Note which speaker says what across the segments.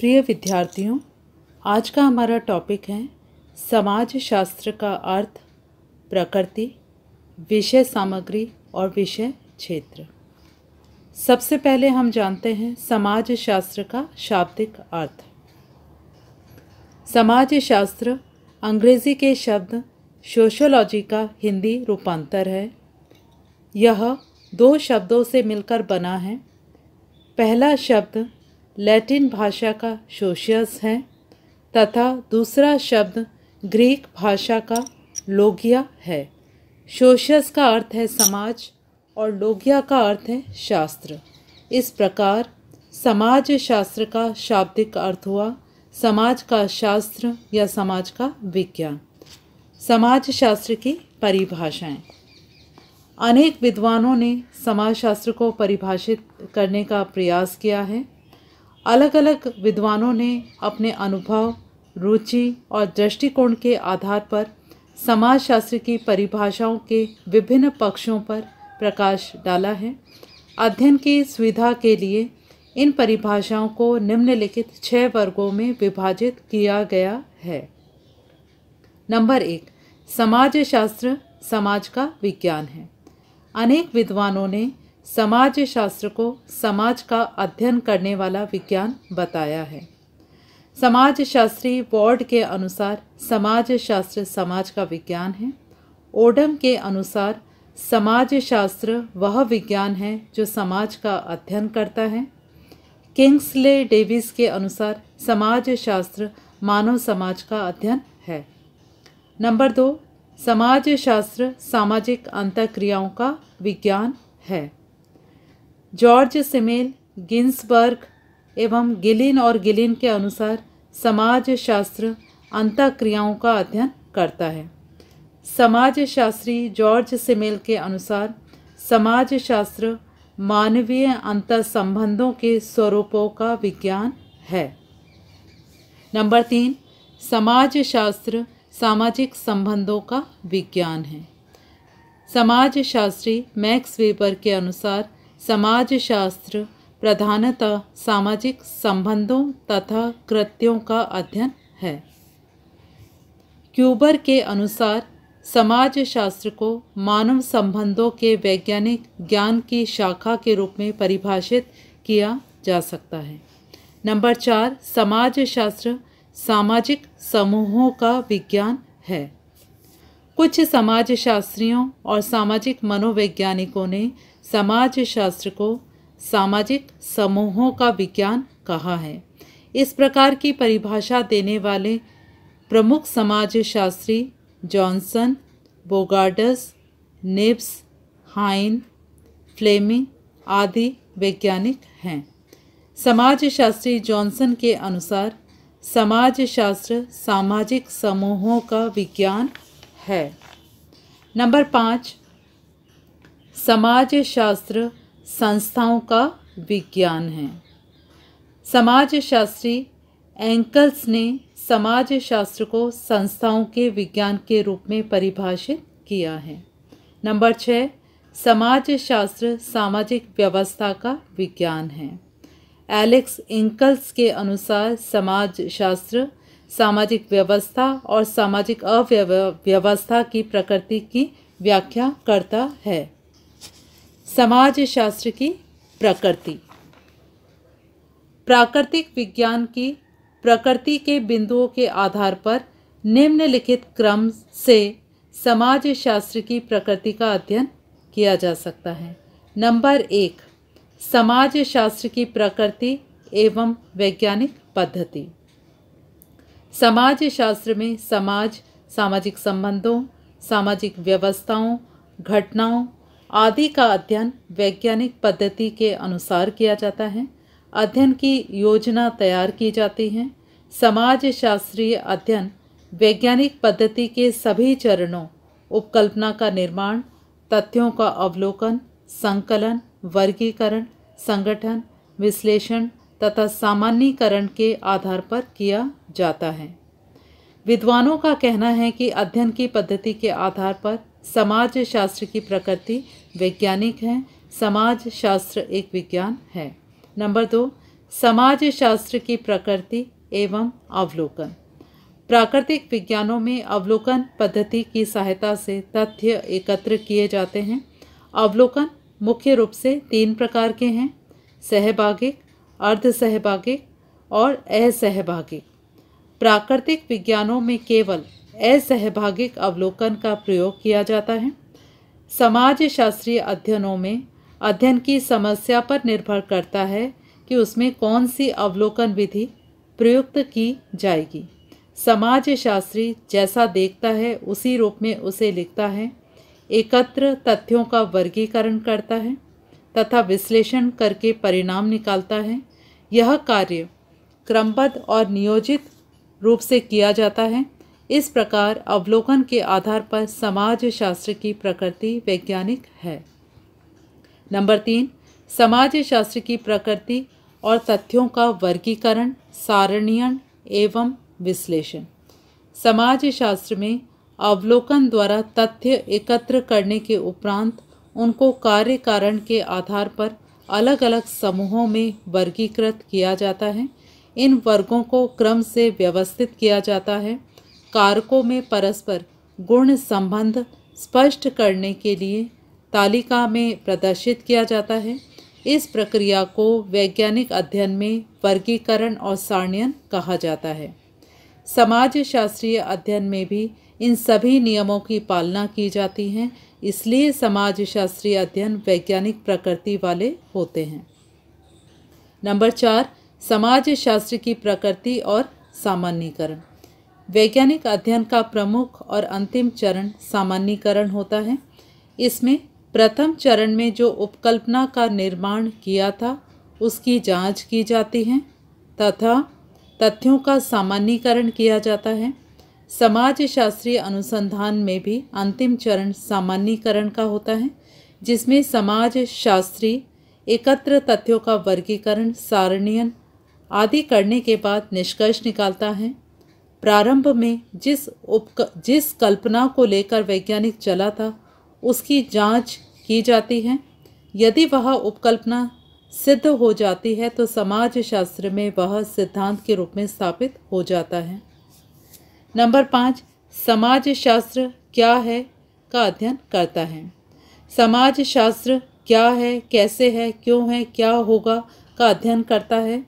Speaker 1: प्रिय विद्यार्थियों, आज का हमारा टॉपिक है समाज शास्त्र का अर्थ, प्रकृति, विषय सामग्री और विषय क्षेत्र। सबसे पहले हम जानते हैं समाज शास्त्र का शाब्दिक अर्थ। समाज शास्त्र अंग्रेजी के शब्द सोशियोलॉजी का हिंदी रूपांतर है। यह दो शब्दों से मिलकर बना है। पहला शब्द लैटिन भाषा का सोशियस है तथा दूसरा शब्द ग्रीक भाषा का लोगिया है। सोशियस का अर्थ है समाज और लोगिया का अर्थ है शास्त्र। इस प्रकार समाज शास्त्र का शाब्दिक अर्थ हुआ समाज का शास्त्र या समाज का विज्ञान। समाज शास्त्र की परिभाषाएं। अनेक विद्वानों ने समाज शास्त्र को परिभाषित करने का प्रयास किया है। अलग अलग विद्वानों ने अपने अनुभव, रुचि और दृष्टिकोण के आधार पर समाजशास्त्र की परिभाषाओं के विभिन्न पक्षों पर प्रकाश डाला है। अध्ययन की सुविधा के लिए इन परिभाषाओं को निम्नलिखित 6 वर्गों में विभाजित किया गया है। नंबर 1, समाजशास्त्र समाज का विज्ञान है। अनेक विद्वानों ने समाज शास्त्र को समाज का अध्ययन करने वाला विज्ञान बताया है। समाजशास्त्री बोर्ड के अनुसार समाज शास्त्र समाज का विज्ञान है। ओडम के अनुसार समाज शास्त्र वह विज्ञान है जो समाज का अध्ययन करता है। किंग्सले डेविस के अनुसार समाज शास्त्र मानव समाज का अध्ययन है। नंबर 2, समाज शास्त्र सामाजिक अंतःक्रियाओं का विज्ञान है। जॉर्ज सिमेल, गिन्सबर्ग एवं गिलिन और गिलिन के अनुसार समाज शास्त्र अंतःक्रियाओं का अध्ययन करता है। समाजशास्त्री जॉर्ज सिमेल के अनुसार समाज शास्त्र मानवीय अंतःसंबंधों के स्वरूपों का विज्ञान है। नंबर 3, समाज शास्त्र सामाजिक संबंधों का विज्ञान है। समाजशास्त्री मैक्स वेबर के अनुसार समाज शास्त्र प्रधानतः सामाजिक संबंधों तथा कृत्यों का अध्ययन है। क्यूबर के अनुसार समाज शास्त्र को मानव संबंधों के वैज्ञानिक ज्ञान की शाखा के रूप में परिभाषित किया जा सकता है। नंबर 4, समाज शास्त्र सामाजिक समूहों का विज्ञान है। कुछ समाजशास्त्रियों और सामाजिक मनोवैज्ञानिकों ने समाज शास्त्र को सामाजिक समूहों का विज्ञान कहा है। इस प्रकार की परिभाषा देने वाले प्रमुख समाजशास्त्री जॉनसन, बोगार्डस, निब्स, हाइन, फ्लेमिंग आदि वैज्ञानिक हैं। समाजशास्त्री जॉनसन के अनुसार समाजशास्त्र सामाजिक समूहों का विज्ञान है। नंबर 5, समाजशास्त्र संस्थाओं का विज्ञान है। समाजशास्त्री एंकल्स ने समाजशास्त्र को संस्थाओं के विज्ञान के रूप में परिभाषित किया है। नंबर 6, समाजशास्त्र सामाजिक व्यवस्था का विज्ञान है। एलेक्स इंकल्स के अनुसार समाजशास्त्र सामाजिक व्यवस्था और सामाजिक अव्यवस्था की प्रकृति की व्याख्या करता है। समाजशास्त्र की प्रकृति। प्राकृतिक विज्ञान की प्रकृति के बिंदुओं के आधार पर निम्नलिखित क्रम से समाजशास्त्र की प्रकृति का अध्ययन किया जा सकता है। नंबर 1, समाजशास्त्र की प्रकृति एवं वैज्ञानिक पद्धति। समाजशास्त्र में समाज, सामाजिक संबंधों, सामाजिक व्यवस्थाओं, घटनाओं आदि का अध्ययन वैज्ञानिक पद्धति के अनुसार किया जाता है। अध्ययन की योजना तैयार की जाती है। समाजशास्त्रीय अध्ययन वैज्ञानिक पद्धति के सभी चरणों, उपकल्पना का निर्माण, तथ्यों का अवलोकन, संकलन, वर्गीकरण, संगठन, विश्लेषण तथा सामान्यीकरण के आधार पर किया जाता है। विद्वानों का कहना है कि अध्ययन की पद्धति के आधार पर समाजशास्त्र की प्रकृति वैज्ञानिक है। समाज शास्त्र एक विज्ञान है। नंबर 2, समाजशास्त्र की प्रकृति एवं अवलोकन। प्राकृतिक विज्ञानों में अवलोकन पद्धति की सहायता से तथ्य एकत्र किए जाते हैं। अवलोकन मुख्य रूप से 3 प्रकार के हैं: सहभागिक, अर्धसहभागिक और असहभागिक। प्राकृतिक विज्ञानों में केवल असहभागिक अवलोकन का प्रयोग किया जाता है। समाजशास्त्रीय अध्ययनों में अध्ययन की समस्या पर निर्भर करता है कि उसमें कौन सी अवलोकन विधि प्रयुक्त की जाएगी। समाजशास्त्री जैसा देखता है उसी रूप में उसे लिखता है, एकत्र तथ्यों का वर्गीकरण करता है तथा विश्लेषण करके परिणाम निकालता है। यह कार्य क्रमबद्ध और नियोजित रूप से किया जाता है। इस प्रकार अवलोकन के आधार पर समाजशास्त्र की प्रकृति वैज्ञानिक है। नंबर 3, समाजशास्त्र की प्रकृति और तथ्यों का वर्गीकरण, सारणीयन एवं विश्लेषण। समाजशास्त्र में अवलोकन द्वारा तथ्य एकत्र करने के उपरांत उनको कार्य कारण के आधार पर अलग अलग समूहों में वर्गीकृत किया जाता है। इन वर्गों को क्रम से व्यवस्थित किया जाता है। कारकों में परस्पर गुण संबंध स्पष्ट करने के लिए तालिका में प्रदर्शित किया जाता है। इस प्रक्रिया को वैज्ञानिक अध्ययन में वर्गीकरण और सारणीयन कहा जाता है। समाजशास्त्रीय अध्ययन में भी इन सभी नियमों की पालना की जाती है, इसलिए समाजशास्त्रीय अध्ययन वैज्ञानिक प्रकृति वाले होते हैं। नंबर 4, समाजशास्त्र की प्रकृति और सामान्यीकरण। वैज्ञानिक अध्ययन का प्रमुख और अंतिम चरण सामान्यीकरण होता है। इसमें प्रथम चरण में जो उपकल्पना का निर्माण किया था उसकी जांच की जाती है तथा तथ्यों का सामान्यीकरण किया जाता है। समाजशास्त्रीय अनुसंधान में भी अंतिम चरण सामान्यीकरण का होता है, जिसमें समाजशास्त्री एकत्र तथ्यों का वर्गीकरण, सारणीयन आदि करने के बाद निष्कर्ष निकालता है। प्रारंभ में जिस कल्पना को लेकर वैज्ञानिक चला था उसकी जांच की जाती है। यदि वह उपकल्पना सिद्ध हो जाती है तो समाजशास्त्र में वह सिद्धांत के रूप में स्थापित हो जाता है। नंबर 5, समाजशास्त्र क्या है का अध्ययन करता है। समाजशास्त्र क्या है, कैसे है, क्यों है, क्या होगा का अध्ययन करता है,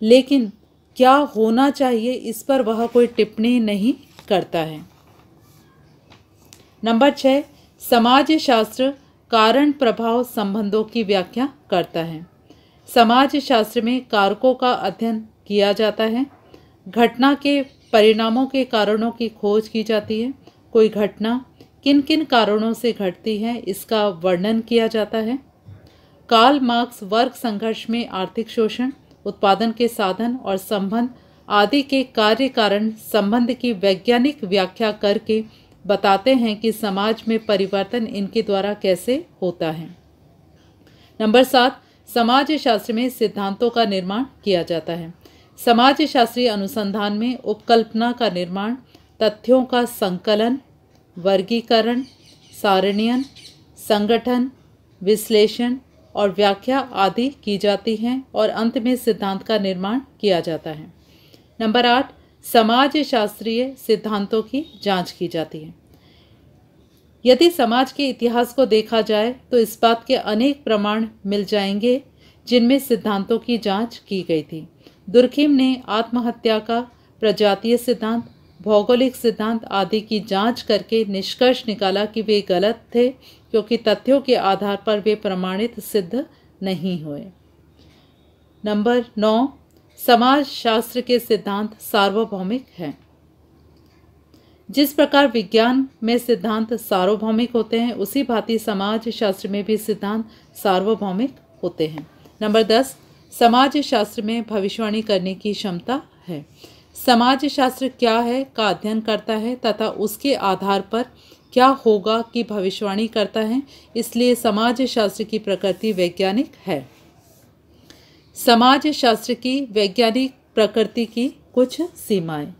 Speaker 1: लेकिन क्या होना चाहिए इस पर वह कोई टिप्पणी नहीं करता है। नंबर 6, समाजशास्त्र कारण प्रभाव संबंधों की व्याख्या करता है। समाजशास्त्र में कारकों का अध्ययन किया जाता है। घटना के परिणामों के कारणों की खोज की जाती है। कोई घटना किन किन कारणों से घटती है इसका वर्णन किया जाता है। कार्ल मार्क्स वर्ग संघर्ष में आर्थिक शोषण, उत्पादन के साधन और संबंध आदि के कार्य कारण संबंध की वैज्ञानिक व्याख्या करके बताते हैं कि समाज में परिवर्तन इनके द्वारा कैसे होता है। नंबर 7, समाजशास्त्र में सिद्धांतों का निर्माण किया जाता है। समाजशास्त्रीय अनुसंधान में उपकल्पना का निर्माण, तथ्यों का संकलन, वर्गीकरण, सारणीयन, संगठन, विश्लेषण और व्याख्या आदि की जाती हैं और अंत में सिद्धांत का निर्माण किया जाता है। नंबर 8, समाजशास्त्रीय सिद्धांतों की जांच की जाती है। यदि समाज के इतिहास को देखा जाए तो इस बात के अनेक प्रमाण मिल जाएंगे जिनमें सिद्धांतों की जांच की गई थी। दुर्खिम ने आत्महत्या का प्रजातीय सिद्धांत, भौगोलिक सिद्धांत आदि की जांच करके निष्कर्ष निकाला कि वे गलत थे क्योंकि तथ्यों के आधार पर वे प्रमाणित सिद्ध नहीं हुए। नंबर 9, समाजशास्त्र के सिद्धांत सार्वभौमिक हैं। जिस प्रकार विज्ञान में सिद्धांत सार्वभौमिक होते हैं उसी भांति समाजशास्त्र में भी सिद्धांत सार्वभौमिक होते हैं। नंबर 10, समाजशास्त्र में भविष्यवाणी करने की क्षमता है। समाजशास्त्र क्या है का अध्ययन करता है तथा उसके आधार पर क्या होगा की भविष्यवाणी करता है, इसलिए समाजशास्त्र की प्रकृति वैज्ञानिक है। समाजशास्त्र की वैज्ञानिक प्रकृति की कुछ सीमाएं।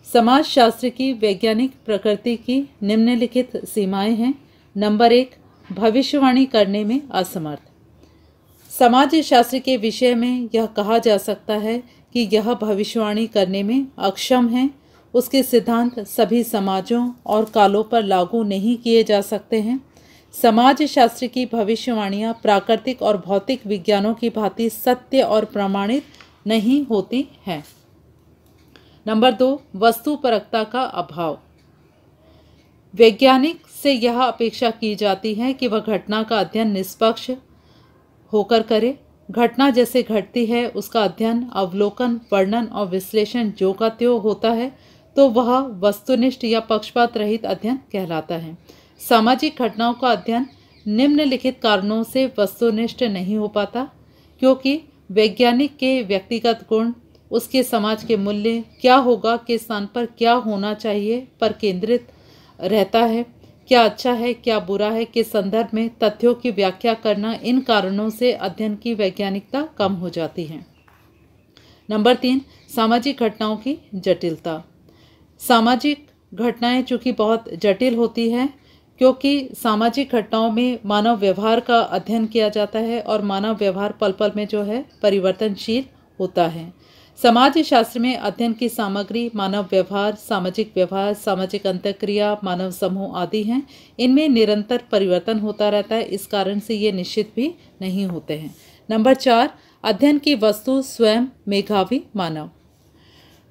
Speaker 1: समाजशास्त्र की वैज्ञानिक प्रकृति की निम्नलिखित सीमाएं हैं। नंबर 1, भविष्यवाणी करने में असमर्थ। समाज शास्त्र के विषय में यह कहा जा सकता है कि यह भविष्यवाणी करने में अक्षम है। उसके सिद्धांत सभी समाजों और कालों पर लागू नहीं किए जा सकते हैं। समाज शास्त्र की भविष्यवाणियाँ प्राकृतिक और भौतिक विज्ञानों की भांति सत्य और प्रमाणित नहीं होती हैं। नंबर 2, वस्तुपरकता का अभाव। वैज्ञानिक से यह अपेक्षा की जाती है कि वह घटना का अध्ययन निष्पक्ष होकर करे। घटना जैसे घटती है उसका अध्ययन, अवलोकन, वर्णन और विश्लेषण जो का त्यों होता है तो वह वस्तुनिष्ठ या पक्षपात रहित अध्ययन कहलाता है। सामाजिक घटनाओं का अध्ययन निम्नलिखित कारणों से वस्तुनिष्ठ नहीं हो पाता, क्योंकि वैज्ञानिक के व्यक्तिगत गुण, उसके समाज के मूल्य, क्या होगा के स्थान पर क्या होना चाहिए पर केंद्रित रहता है। क्या अच्छा है क्या बुरा है के संदर्भ में तथ्यों की व्याख्या करना, इन कारणों से अध्ययन की वैज्ञानिकता कम हो जाती है। नंबर 3, सामाजिक घटनाओं की जटिलता। सामाजिक घटनाएं चूँकि बहुत जटिल होती हैं, क्योंकि सामाजिक घटनाओं में मानव व्यवहार का अध्ययन किया जाता है और मानव व्यवहार पल पल में जो है परिवर्तनशील होता है। समाज शास्त्र में अध्ययन की सामग्री मानव व्यवहार, सामाजिक अंतःक्रिया, मानव समूह आदि हैं। इनमें निरंतर परिवर्तन होता रहता है, इस कारण से ये निश्चित भी नहीं होते हैं। नंबर 4, अध्ययन की वस्तु स्वयं मेधावी मानव।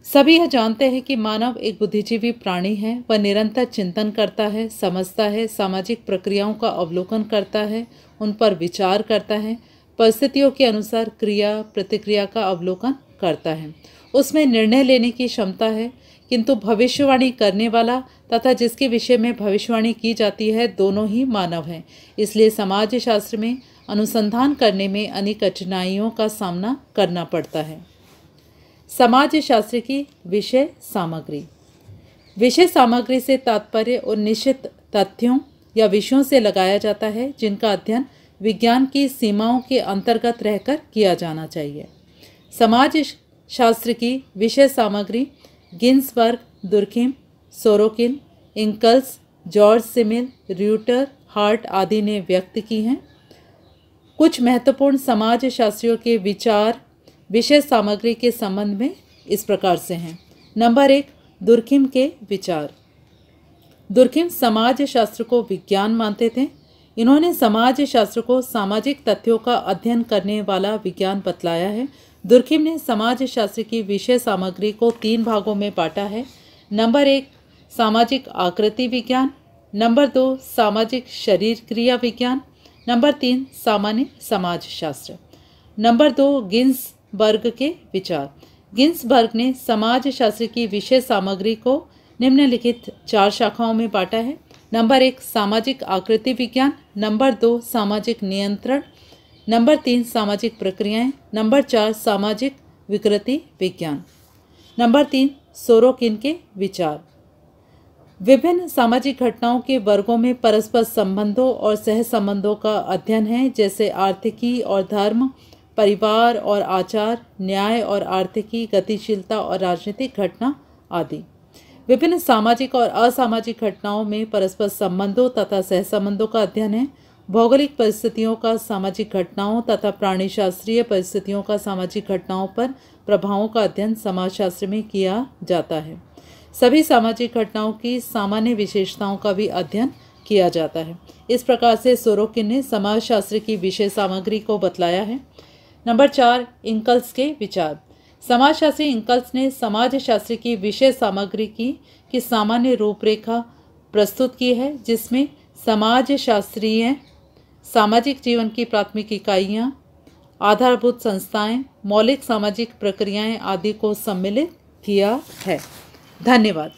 Speaker 1: सभी यह जानते हैं कि मानव एक बुद्धिजीवी प्राणी है। वह निरंतर चिंतन करता है, समझता है, सामाजिक प्रक्रियाओं का अवलोकन करता है, उन पर विचार करता है, परिस्थितियों के अनुसार क्रिया प्रतिक्रिया का अवलोकन करता है। उसमें निर्णय लेने की क्षमता है, किंतु भविष्यवाणी करने वाला तथा जिसके विषय में भविष्यवाणी की जाती है दोनों ही मानव हैं। इसलिए समाज शास्त्र में अनुसंधान करने में अनेक कठिनाइयों का सामना करना पड़ता है। समाज शास्त्र की विषय सामग्री। विषय सामग्री से तात्पर्य उन निश्चित तथ्यों या विषयों से लगाया जाता है जिनका अध्ययन विज्ञान की सीमाओं के अंतर्गत रहकर किया जाना चाहिए। समाज शास्त्र की विषय सामग्री Ginsberg, Durkheim, Sorokin, Inkeles, George Simmel, Reuter, Hart आदि ने व्यक्त की हैं। कुछ महत्वपूर्ण समाज शास्त्रियों के विचार विषय सामग्री के संबंध में इस प्रकार से हैं। नंबर 1, दुर्खिम के विचार। दुर्खिम समाज शास्त्र को विज्ञान मानते थे। इन्होंने समाज शास्त्र को सामाजिक तथ्यों का अध्ययन करने वाला विज्ञान बतलाया है। दुर्खिम ने समाज शास्त्र की विषय सामग्री को 3 भागों में बांटा है। नंबर 1, सामाजिक आकृति विज्ञान। नंबर 2, सामाजिक शरीर क्रिया विज्ञान। नंबर 3, सामान्य समाज शास्त्र। नंबर 2, गिन्सबर्ग के विचार। गिन्सबर्ग ने समाज शास्त्र की विषय सामग्री को निम्नलिखित 4 शाखाओं में बांटा है। नंबर 1, सामाजिक आकृति विज्ञान। नंबर 2, सामाजिक नियंत्रण। नंबर 3, सामाजिक प्रक्रियाएं। नंबर 4, सामाजिक विकृति विज्ञान। नंबर 3, सोरोकिन के विचार। विभिन्न सामाजिक घटनाओं के वर्गों में परस्पर संबंधों और सह संबंधों का अध्ययन है, जैसे आर्थिकी और धर्म, परिवार और आचार, न्याय और आर्थिकी, गतिशीलता और राजनीतिक घटना आदि। विभिन्न सामाजिक और असामाजिक घटनाओं में परस्पर संबंधों तथा सहसंबंधों का अध्ययन है। भौगोलिक परिस्थितियों का सामाजिक घटनाओं तथा प्राणीशास्त्रीय परिस्थितियों का सामाजिक घटनाओं पर प्रभावों का अध्ययन समाजशास्त्र में किया जाता है। सभी सामाजिक घटनाओं की सामान्य विशेषताओं का भी अध्ययन किया जाता है। इस प्रकार से सोरोकिन ने समाजशास्त्र की विषय सामग्री को बतलाया है। नंबर 4, इंकल्स के विचार। समाजशास्त्री इंकल्स ने समाजशास्त्र की विषय सामग्री की सामान्य रूपरेखा प्रस्तुत की है, जिसमें समाजशास्त्रीय सामाजिक जीवन की प्राथमिक इकाइयाँ, आधारभूत संस्थाएं, मौलिक सामाजिक प्रक्रियाएं आदि को सम्मिलित किया है। धन्यवाद।